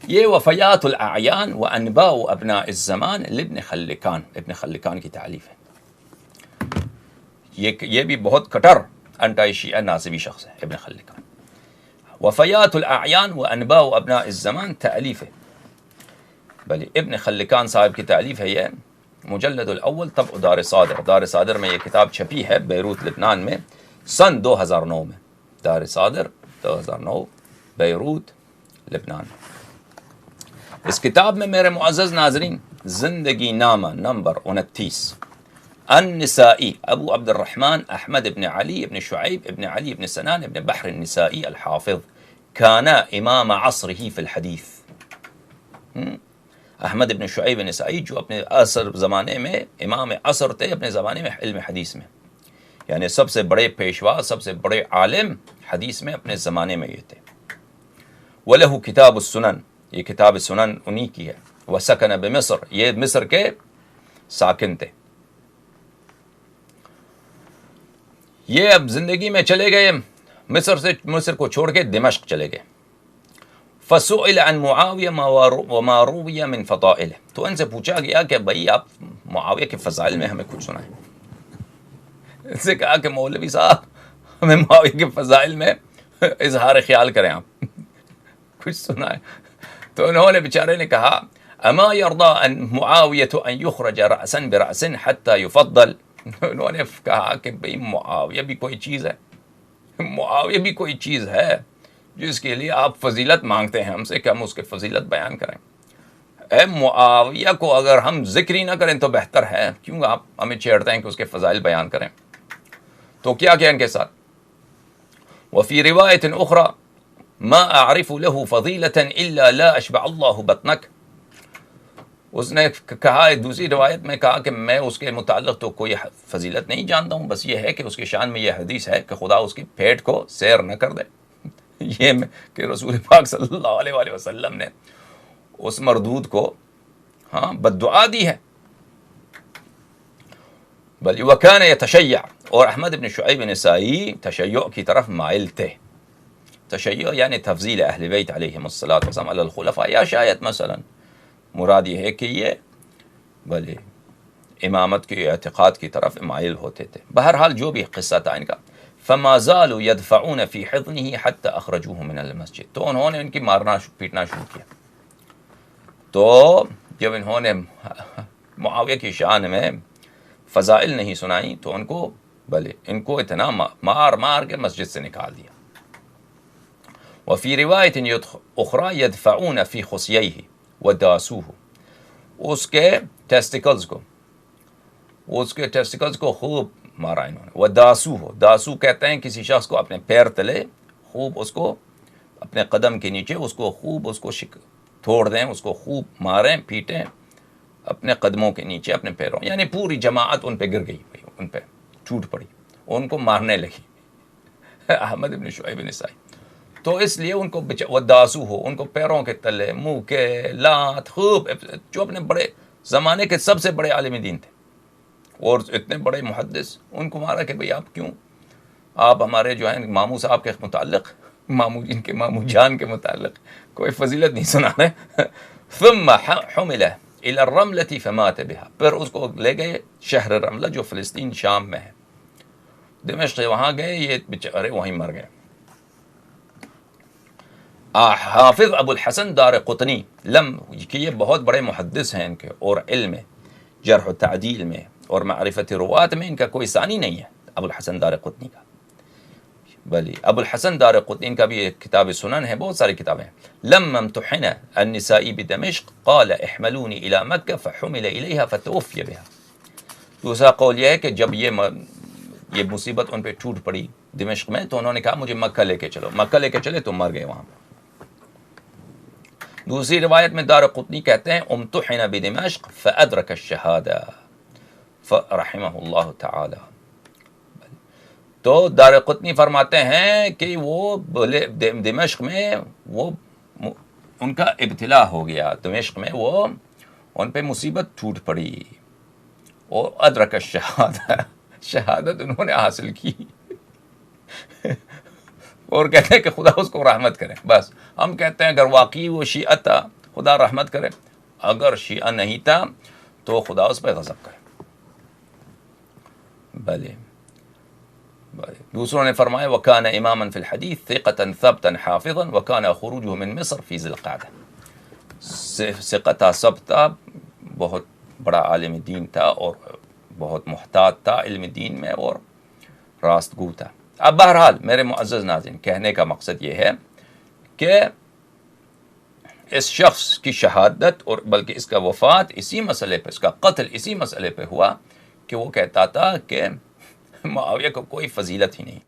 یہ وفیات الاعیان وانباء ابناء الزمان لابن خلکان، ابن خلکان کی تعلیف ہے. یہ بھی بہت کٹر انٹائی شیعہ ناصبی شخص ہے ابن خلکان. وفیات الاعیان وانباء ابناء الزمان تعلیف ہے. بلی ابن خلکان صاحب کی تعلیف ہے. یہ مجلد الاول طبع دار صادر، دار صادر میں یہ کتاب چھپی ہے بیروت لبنان میں سن 2009 میں. دار صادر 2009 بیروت لبنان. اس کتاب میں میرے معزز ناظرین زندگی نامہ نمبر 29 النسائی ابو عبد الرحمن احمد ابن علی ابن شعیب ابن علی ابن سنان ابن بحر النسائی الحافظ كان امام عصره في الحدیث. احمد ابن شعیب نسائی جو اپنے عصر زمانے میں امام عصر تھے، اپنے زمانے میں علم حدیث میں، یعنی سب سے بڑے پیشوا، سب سے بڑے عالم حدیث میں اپنے زمانے میں یہ تھے. وَلَهُ کتاب السنن، یہ کتاب سنن انہی کی ہے. وَسَكَنَ بِمصر، یہ مصر کے ساکن تھے. یہ اب زندگی میں چلے گئے مصر کو چھوڑ کے دمشق چلے گئے. فَسُئِلَ عَنْ مُعَاوِيَ وَمَا رُوِيَ مِنْ فَضَائِلِهِ، تو ان سے پوچھا گیا کہ بھئی آپ معاویہ کے فضائل میں ہمیں کچھ سنائیں. ان سے کہا کہ مولوی صاحب ہمیں معاویہ کے فضائل میں اظہار خیال کریں، آپ کچھ سنائیں. تو انہوں نے بیچارے نے کہا اما یرضى ان معاویہ ان یخرج رأسا برأس حتی یفضل. انہوں نے کہا کہ بھئی معاویہ بھی کوئی چیز ہے، معاویہ بھی کوئی چیز ہے جس کے لیے آپ فضیلت مانگتے ہیں ہم سے کہ ہم اس کے فضیلت بیان کریں. اے معاویہ کو اگر ہم ذکر ہی نہ کریں تو بہتر ہے، کیوں آپ ہمیں چھیڑتے ہیں کہ اس کے فضائل بیان کریں. تو کیا ان کے ساتھ وفی روایت اخرى ما اعرف له فضیلة الا لا اشبع اللہ بطنک. اس نے کہا دوسری روایت میں کہا کہ میں اس کے متعلق تو کوئی فضیلت نہیں جانتا ہوں، بس یہ ہے کہ اس کی شان میں یہ حدیث ہے کہ خدا اس کی پیٹ کو سیر نہ کر دے. یہ کہ رسول پاک صلی اللہ علیہ وآلہ وسلم نے اس مردود کو بد دعا دی ہے. بل وکان یتشیع، اور احمد بن شعیب نسائی تشیع کی طرف مائل تھے. تشیع یعنی تفضیل اہل بیت علیہم الصلاۃ والسلام علی الخلفاء، یا شاید مثلا مراد یہ ہے کہ یہ بھلے امامت کے اعتقاد کی طرف مائل ہوتے تھے. بہرحال جو بھی قصہ تھا ان کا، فما زالوا يدفعون في حضنه حتى اخرجوه من المسجد، تو انہوں نے ان کی مارنا پیٹنا شروع کیا. تو جب انہوں نے معاویہ کی شان میں فضائل نہیں سنائی تو ان کو اتنا مار کے مسجد سے نکال دیا. وفی روایت اخرى يدفعون في خصییہ وداسوه، اس کے ٹیسٹیکلز کو خوب مارا انہوں نے. وداسوه، داسو کہتے ہیں کسی شخص کو اپنے پیر تلے خوب اس کو اپنے قدم کے نیچے اس کو خوب اس کو توڑ دیں، اس کو خوب ماریں پیٹیں اپنے قدموں کے نیچے اپنے پیروں، یعنی پوری جماعت ان پہ گر گئی، ان پہ ٹوٹ پڑی، ان کو مارنے لگی. احمد بن شعیب نسائی تو اس لیے ان کو وداسو ہو، ان کو پیروں کے تلے، منہ کے لات خوب، جو اپنے بڑے زمانے کے سب سے بڑے عالم دین تھے اور اتنے بڑے محدث، ان کو مارا کہ بھئی آپ کیوں، آپ ہمارے جو ہیں ماموں صاحب کے متعلق، ان کے ماموں جان کے متعلق کوئی فضیلت نہیں سنا رہے. ثم حمل الى الرملة فمات بها، پھر اس کو لے گئے شہر رملہ جو فلسطین شام میں ہے، دمشق، وہاں گئے، یہ بیچارے وہیں مر گئے. حافظ ابو الحسن دارقطنی کہ یہ بہت بڑے محدث ہیں ان کے، اور علم جرح و تعدیل میں اور معرفت روات میں ان کا کوئی ثانی نہیں ہے ابو الحسن دارقطنی کا. بلی ابو الحسن دارقطنی کا بھی ایک کتاب سنن ہے، بہت ساری کتابیں ہیں. لما امتحن النسائی بدمشق قال احملونی الى مکہ فحمل الیہا فتوفی بها. دوسرا قول یہ ہے کہ جب یہ مصیبت ان پہ ٹوٹ پڑی دمشق میں تو انہوں نے کہا مجھے مکہ لے کے چلو، مکہ لے کے چلے تو مر گئے وہاں پہ. دوسری روایت میں دارقطنی کہتے ہیں امتحن بدمشق فادرک الشہادہ فرحمہ اللہ تعالی. تو دارقطنی فرماتے ہیں کہ وہ دمشق میں وہ ان کا ابتلا ہو گیا، دمشق میں وہ ان پہ مصیبت ٹوٹ پڑی اور ادرک الشہادہ، شہادت انہوں نے حاصل کی. اور کہتے ہیں کہ خدا اس کو رحمت کرے. بس ہم کہتے ہیں اگر واقعی وہ شیعہ تھا خدا رحمت کرے. اگر شیعہ نہیں تھا تو خدا اس پہ غضب کرے. بھلے دوسروں نے فرمایا وکان اماما فی الحدیث ثقتا ثبتا حافظا وکان خروجه من مصر فی ذی القعدہ. ثقتا ثبتا بہت بڑا عالم دین تھا اور بہت محتاط تھا علم دین میں اور راست گو تھا. اب بہرحال میرے معزز ناظرین کہنے کا مقصد یہ ہے کہ اس شخص کی شہادت اور بلکہ اس کا وفات اسی مسئلے پہ، اس کا قتل اسی مسئلے پہ ہوا کہ وہ کہتا تھا کہ معاویہ کو کوئی فضیلت ہی نہیں.